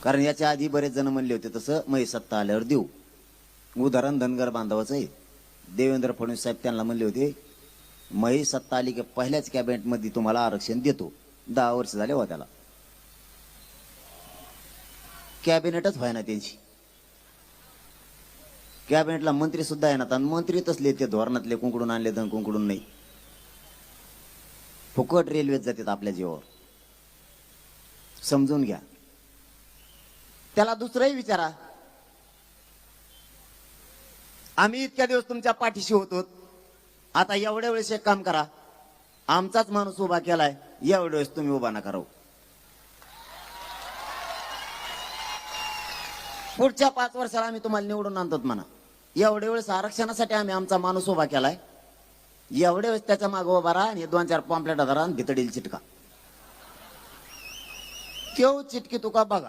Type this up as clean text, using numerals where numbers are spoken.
कारण याच्या आधी बरेच जण म्हणले होते तसं मही सत्ता आल्यावर देऊ. उदाहरण धनगर बांधवाचं आहे. देवेंद्र फडणवीस साहेब त्यांना म्हणले होते मही सत्ता आली की पहिल्याच कॅबिनेटमध्ये तुम्हाला आरक्षण देतो. 10 वर्ष झाले हो त्याला, कॅबिनेटच व्हायना त्यांची. कॅबिनेटला मंत्री सुद्धा येणार आणि मंत्री तसले ते धोरणातले कुंकडून आणले तर कुंकडून नाही. फुकट रेल्वेत जातात आपल्या जीवावर, समजून घ्या. त्याला दुसरंही विचारा. आम्ही इतक्या दिवस तुमच्या पाठीशी होतो, आता एवढ्या वेळेस एक काम करा, आमचाच माणूस उभा केलाय, एवढ्या वेळेस तुम्ही उभा नका राहू. पुढच्या 5 वर्षाला आम्ही तुम्हाला निवडून आणतो म्हणा. एवढ्या वेळेस आरक्षणासाठी आम्ही आमचा माणूस उभा केलाय, एवढ्या वेळेस त्याच्या मागे उभा राहा आणि 2-4 पॉम्पलेट धरा आणि भितडील चिटका. केव चिटकी तुका बघा.